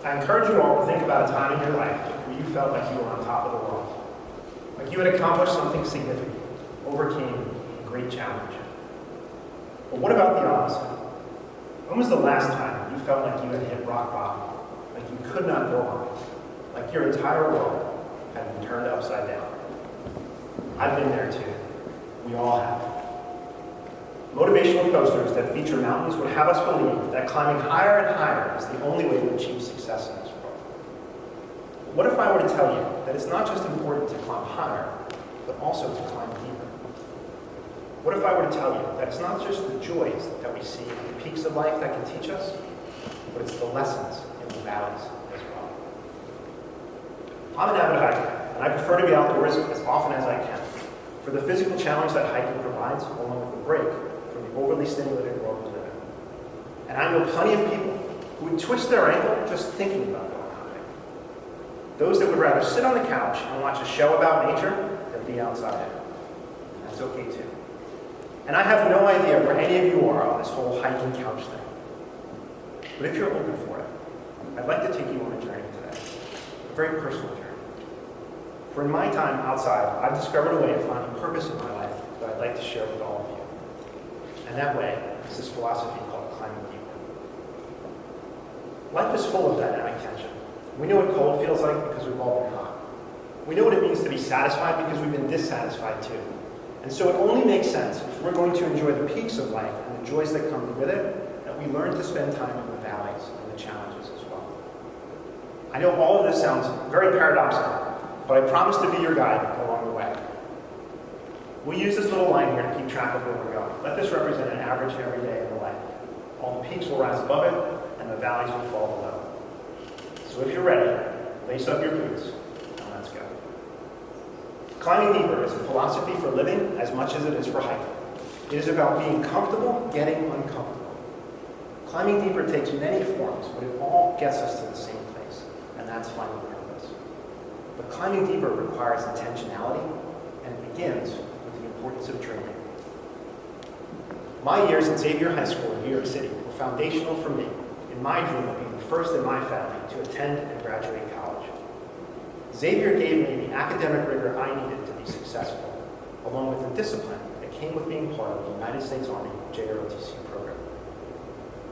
I encourage you all to think about a time in your life where you felt like you were on top of the world, like you had accomplished something significant, overcame a great challenge. But what about the opposite? When was the last time you felt like you had hit rock bottom, like you could not go on, like your entire world had been turned upside down? I've been there too. We all have. Motivational posters that feature mountains would have us believe that climbing higher and higher is the only way to achieve success in this world. But what if I were to tell you that it's not just important to climb higher, but also to climb deeper? What if I were to tell you that it's not just the joys that we see at the peaks of life that can teach us, but it's the lessons in the valleys as well? I'm an avid hiker, and I prefer to be outdoors as often as I can for the physical challenge that hiking provides, along with the break from the overly stimulated world we live in. And I know plenty of people who would twist their ankle just thinking about going hiking. Those that would rather sit on the couch and watch a show about nature than be outside it. And that's okay too. And I have no idea where any of you are on this whole hiking couch thing. But if you're open for it, I'd like to take you on a journey today, a very personal journey. For in my time outside, I've discovered a way of finding purpose in my life that I'd like to share with all of you. And that way is this philosophy called climbing deeper. Life is full of dynamic tension. We know what cold feels like because we've all been hot. We know what it means to be satisfied because we've been dissatisfied too. And so it only makes sense if we're going to enjoy the peaks of life and the joys that come with it, that we learn to spend time in the valleys and the challenges as well. I know all of this sounds very paradoxical, but I promise to be your guide along the way. We'll use this little line here to keep track of where we're going. Let this represent an average every day of the life. All the peaks will rise above it, and the valleys will fall below. So if you're ready, lace up your boots, and let's go. Climbing deeper is a philosophy for living as much as it is for hiking. It is about being comfortable, getting uncomfortable. Climbing deeper takes many forms, but it all gets us to the same place, and that's finding purpose. But climbing deeper requires intentionality, and it begins with the importance of dreaming. My years at Xavier High School in New York City were foundational for me in my dream of being the first in my family to attend and graduate college. Xavier gave me the academic rigor I needed to be successful, along with the discipline that came with being part of the United States Army JROTC program.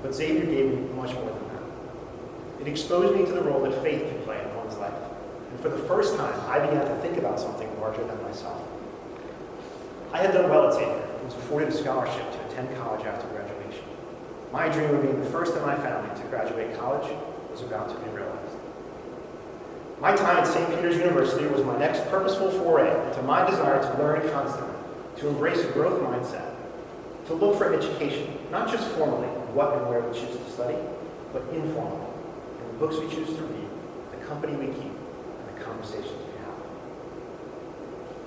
But Xavier gave me much more than that. It exposed me to the role that faith can play in one's life. And for the first time, I began to think about something larger than myself. I had done well at Xavier and was afforded a scholarship to attend college after graduation. My dream of being the first in my family to graduate college was about to be realized. My time at St. Peter's University was my next purposeful foray into my desire to learn constantly, to embrace a growth mindset, to look for education, not just formally in what and where we choose to study, but informally, in the books we choose to read, the company we keep, conversations we have.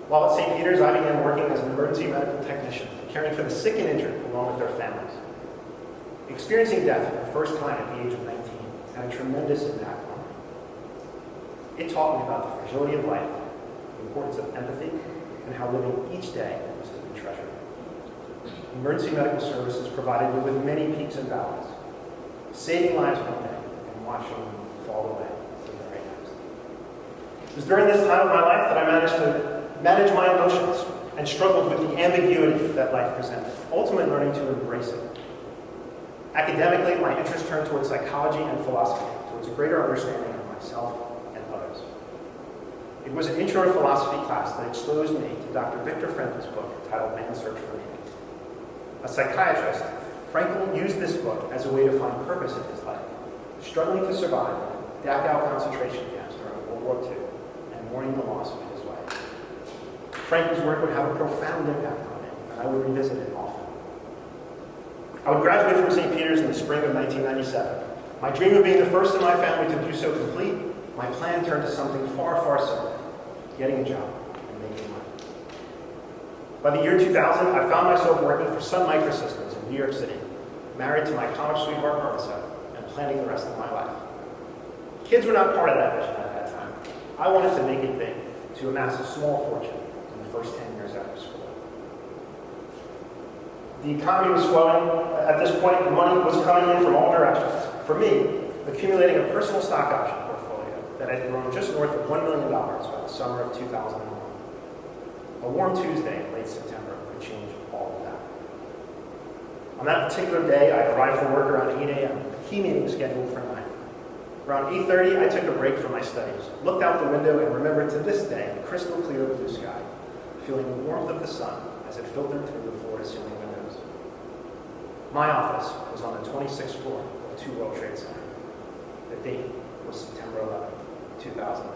While at St. Peter's, I began working as an emergency medical technician, caring for the sick and injured along with their families. Experiencing death for the first time at the age of 19 had a tremendous impact on me. It taught me about the fragility of life, the importance of empathy, and how living each day was to be treasured. Emergency medical services provided me with many peaks and valleys, saving lives one day and watching them fall away. It was during this time of my life that I managed to manage my emotions and struggled with the ambiguity that life presented, ultimately learning to embrace it. Academically, my interest turned towards psychology and philosophy, towards a greater understanding of myself and others. It was an intro to philosophy class that exposed me to Dr. Viktor Frankl's book titled Man's Search for Meaning. A psychiatrist, Frankl used this book as a way to find purpose in his life, struggling to survive in Dachau concentration camps during World War II, mourning the loss of his wife. Frankl's work would have a profound impact on me, and I would revisit it often. I would graduate from St. Peter's in the spring of 1997. My dream of being the first in my family to do so complete, my plan turned to something far, far simpler: getting a job and making money. By the year 2000, I found myself working for Sun Microsystems in New York City, married to my college sweetheart Marissa, and planning the rest of my life. Kids were not part of that vision at that time. I wanted to make it big, to amass a small fortune in the first 10 years after school. The economy was flowing. At this point, money was coming in from all directions. For me, accumulating a personal stock option portfolio that had grown just north of $1 million by the summer of 2001. A warm Tuesday in late September could change all of that. On that particular day, I arrived for work around 8 a.m., a key meeting scheduled for 9. Around 8:30, I took a break from my studies, looked out the window, and remembered to this day the crystal clear blue sky, feeling the warmth of the sun as it filtered through the floor-to-ceiling windows. My office was on the 26th floor of 2 World Trade Center. The date was September 11, 2001.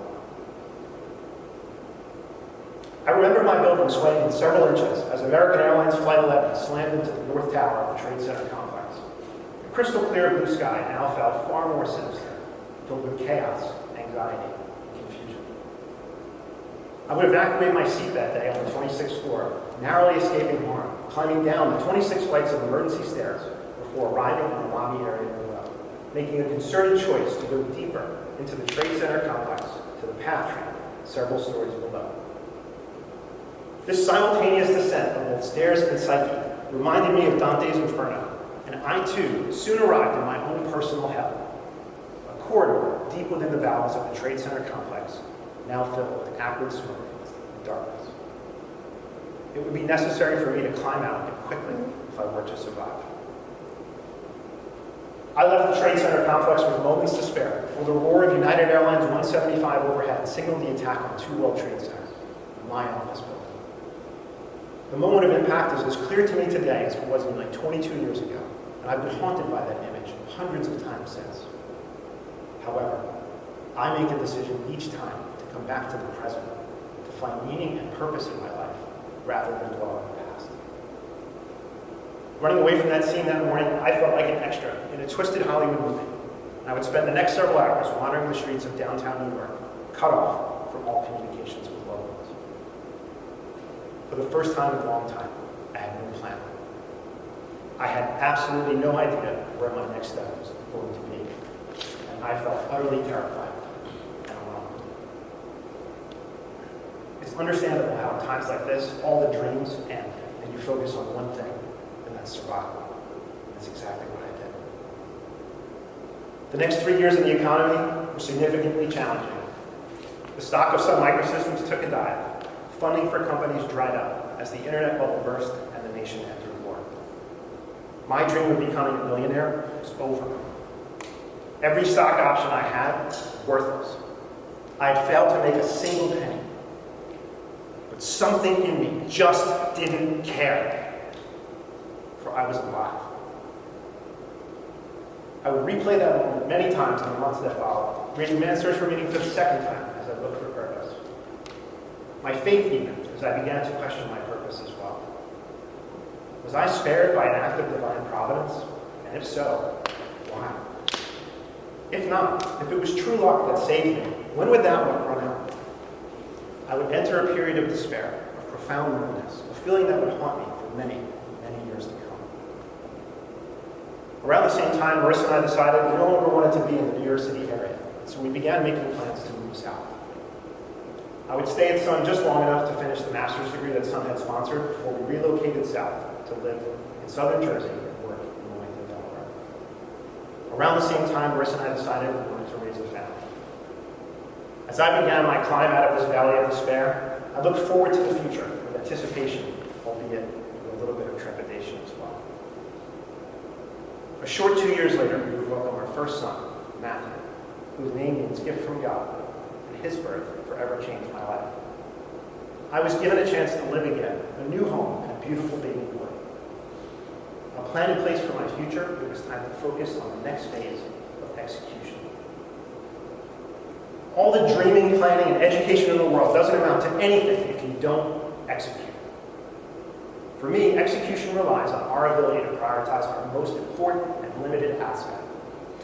I remember my building swaying in several inches as American Airlines Flight 11 slammed into the North Tower of the Trade Center complex. The crystal clear blue sky now felt far more sinister, filled with chaos, anxiety, and confusion. I would evacuate my seat that day on the 26th floor, narrowly escaping harm, climbing down the 26 flights of emergency stairs before arriving in the lobby area below, making a concerted choice to go deeper into the Trade Center complex to the PATH train several stories below. This simultaneous descent of both stairs and psyche reminded me of Dante's Inferno, and I too soon arrived in my own personal hell, a corridor deep within the bowels of the Trade Center complex, now filled with acrid smoke and darkness. It would be necessary for me to climb out and quickly if I were to survive. I left the Trade Center complex with moments to spare before the roar of United Airlines 175 overhead signaled the attack on 2 World Trade Center, my office building. The moment of impact is as clear to me today as it was nearly 22 years ago, and I've been haunted by that image hundreds of times since. However, I make a decision each time to come back to the present, to find meaning and purpose in my life, rather than dwell on the past. Running away from that scene that morning, I felt like an extra in a twisted Hollywood movie, and I would spend the next several hours wandering the streets of downtown New York, cut off from all communications with loved ones. For the first time in a long time, I had no plan. I had absolutely no idea where my next step was going to be, and I felt utterly terrified and alone. It's understandable how at times like this, all the dreams end, and you focus on one thing, and that's survival. That's exactly what I did. The next 3 years in the economy were significantly challenging. The stock of some microsystems took a dive. Funding for companies dried up as the internet bubble burst and the nation entered war. My dream of becoming a millionaire was over. Every stock option I had was worthless. I had failed to make a single penny. But something in me just didn't care, for I was alive. I would replay that moment many times in the months that followed, reading Man's Search for Meaning for the second time as I looked for purpose. My faith deepened as I began to question my purpose as well. Was I spared by an act of divine providence? And if so, why? If not, if it was true luck that saved me, when would that luck run out? I would enter a period of despair, of profound loneliness, a feeling that would haunt me for many, many years to come. Around the same time, Marissa and I decided we no longer wanted to be in the New York City area, so we began making plans to move south. I would stay at Sun just long enough to finish the master's degree that Sun had sponsored before we relocated south to live in southern Jersey and work in Wilmington, Delaware. Around the same time, Marissa and I decided we wanted to raise a family. As I began my climb out of this valley of despair, I looked forward to the future with anticipation, albeit with a little bit of trepidation as well. A short 2 years later, we would welcome our first son, Matthew, whose name means gift from God, and his birth forever changed my life. I was given a chance to live again, a new home, and a beautiful baby boy. A plan in place for my future, it was time to focus on the next phase of execution. All the dreaming, planning, and education in the world doesn't amount to anything if you don't execute. For me, execution relies on our ability to prioritize our most important and limited asset,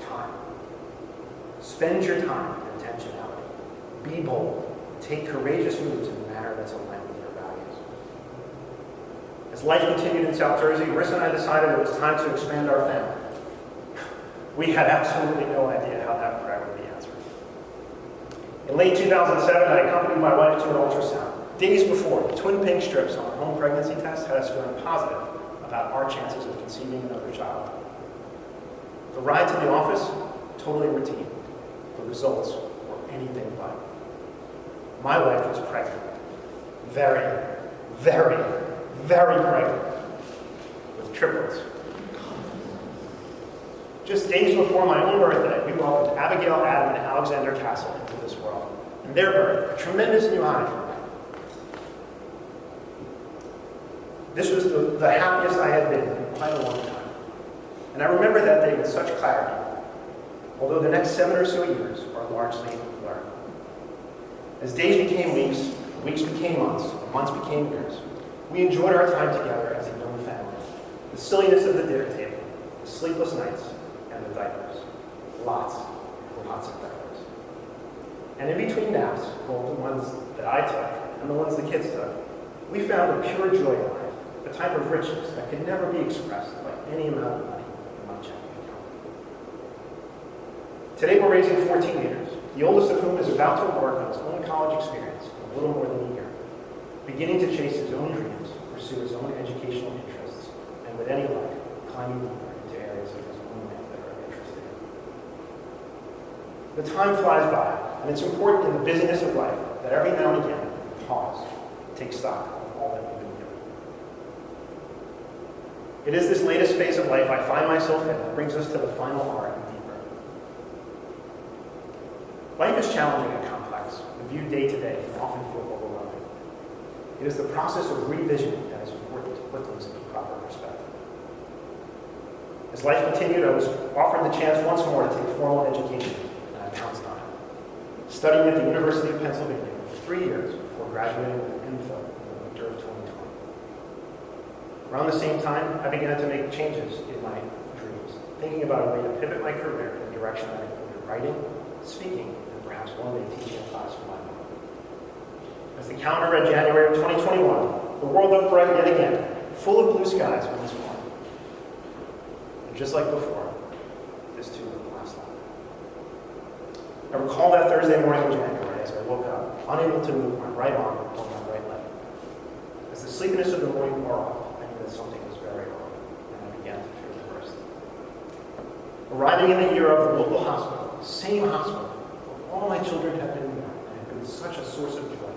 time. Spend your time with intentionality. Be bold. Take courageous moves in a manner that's aligned with your values. As life continued in South Jersey, Marissa and I decided it was time to expand our family. We had absolutely no idea how that prayer would be answered. In late 2007, I accompanied my wife to an ultrasound. Days before, the twin pink strips on our home pregnancy test had us feeling positive about our chances of conceiving another child. The ride to the office totally routine. The results were anything but. My wife was pregnant. Very, very, very pregnant. With triplets. Just days before my own birthday, we welcomed Abigail, Adam, and Alexander Castle into this world. And their birth, a tremendous new high for me. This was the happiest I had been in quite a long time. And I remember that day with such clarity, although the next 7 or so years are largely blurred. As days became weeks, weeks became months, and months became years, we enjoyed our time together as a young family. The silliness of the dinner table, the sleepless nights, and the diapers. Lots of diapers. And in between naps, both the ones that I took and the ones the kids took, we found a pure joy in life, a type of riches that could never be expressed by any amount of money in my checking account. Today we're raising 4 teenagers, the oldest of whom is about to embark on his own college experience in a little more than a year, beginning to chase his own dreams, pursue his own educational interests, and with any luck, climbing deeper into areas of his own life that are interested in. The time flies by, and it's important in the busyness of life that every now and again, pause, take stock of all that we've been doing. It is this latest phase of life I find myself in that brings us to the final R and deeper. Life is challenging and complex, and viewed day to day can often feel overwhelming. It is the process of revisioning that is important to put things into proper perspective. As life continued, I was offered the chance once more to take formal education, and I pounced on it. Studying at the University of Pennsylvania for 3 years before graduating with an MPhil in the winter of 2020. Around the same time, I began to make changes in my dreams, thinking about a way to pivot my career in a direction that included writing, speaking, and perhaps one day teaching a class of my own. As the calendar read January of 2021, the world looked bright yet again, full of blue skies once more. And just like before, this too would last long. I recall that Thursday morning in January as I woke up, unable to move my right arm or my right leg. As the sleepiness of the morning wore off, I knew that something was very wrong, and I began to fear the worst. Arriving in the year of the local hospital, same hospital, where all my children had been born and had been such a source of joy,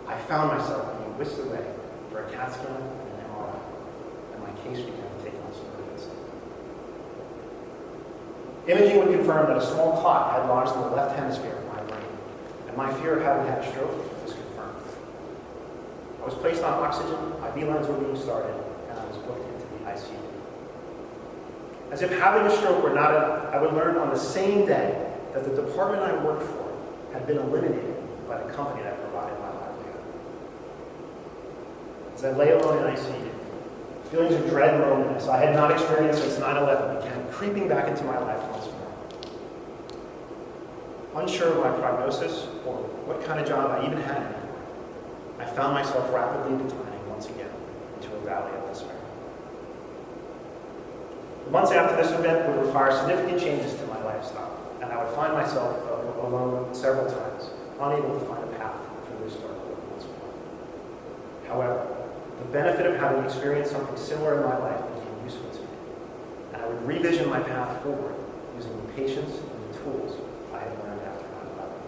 I found myself being whisked away for a CAT scan and an MRI, and my case began to take on some urgency. Imaging would confirm that a small clot had lodged in the left hemisphere of my brain, and my fear of having had a stroke was confirmed. I was placed on oxygen, IV lines were being started, and I was booked into the ICU. As if having a stroke were not enough, I would learn on the same day that the department I worked for had been eliminated by the company that provided my livelihood. As I lay alone in ICU, feelings of dread and loneliness I had not experienced since 9/11 began creeping back into my life once more. Unsure of my prognosis or what kind of job I even had anymore, I found myself rapidly declining once again into a valley of despair. The months after this event would require significant changes to my lifestyle, and I would find myself alone several times, unable to find a path through this dark wood once more. However, the benefit of having experienced something similar in my life became useful to me, and I would revision my path forward using the patience and the tools I had learned after 9/11.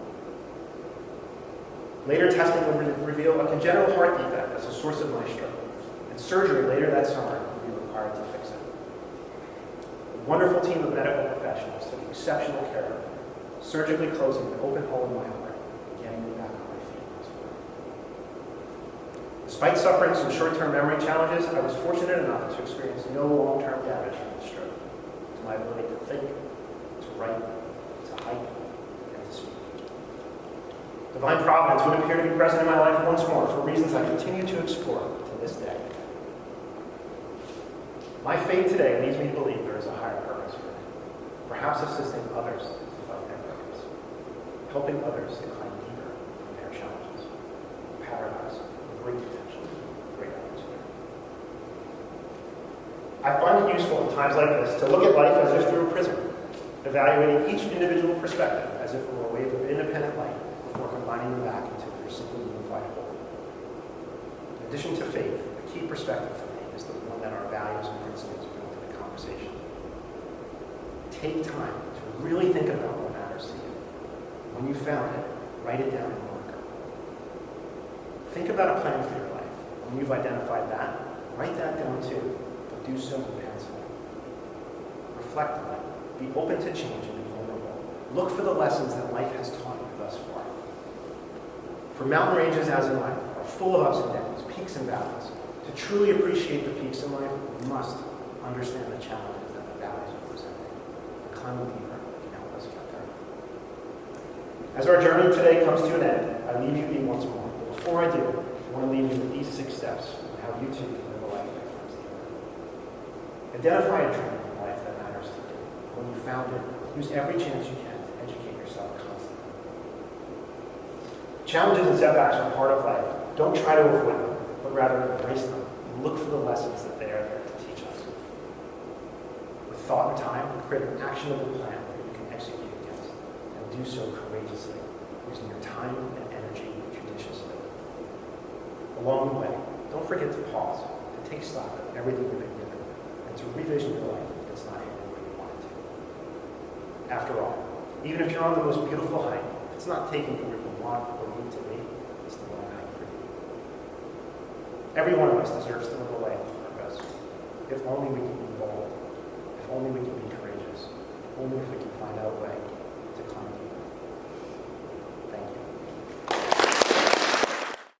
Later testing would reveal a congenital heart defect as a source of my stroke, and surgery later that summer would be required to fix it. A wonderful team of medical professionals took exceptional care of me, surgically closing an open hole in my heart and getting me back on my feet once more. Despite suffering some short-term memory challenges, I was fortunate enough to experience no long-term damage from the stroke to my ability to think, to write, to hike, and to speak. Divine Providence would appear to be present in my life once more for reasons I continue to explore to this day. My faith today leads me to believe there is a higher purpose for me, perhaps assisting others to find their purpose, helping others to climb deeper from their challenges, paradise, great potential, great opportunity. I find it useful in times like this to look at life as if through a prism, evaluating each individual perspective as if it were a wave of independent light before combining them back into their simple unified whole. In addition to faith, a key perspective for me is the one that our values and principles bring to the conversation. Take time to really think about what matters to you. When you found it, write it down in a marker. Think about a plan for your life. When you've identified that, write that down too, but do so in pencil. Reflect on it. Be open to change and be vulnerable. Look for the lessons that life has taught you thus far. For mountain ranges, as in life, are full of ups and downs, peaks and valleys. To truly appreciate the peaks in life, we must understand the challenges that the valleys are presenting. The climb deeper can help us get there. As our journey today comes to an end, I leave you being once more. But before I do, I want to leave you with these 6 steps on how you too can live a life that comes to you. Identify a dream in life that matters to you. When you found it, use every chance you can to educate yourself constantly. Challenges and setbacks are part of life. Don't try to avoid them, but rather embrace them and look for the lessons that they are there to teach us. With thought and time, create an actionable plan that you can execute against, and do so courageously, using your time and energy judiciously. Along the way, don't forget to pause, to take stock of everything you've been given, and to revision your life if it's not handling where you want it to. After all, even if you're on the most beautiful hike, if it's not taking you where you want or need to be, it's the wrong hike for you. Every one of us deserves to live a life with purpose. If only we can be bold. If only we can be courageous. If only if we can find out a way to climb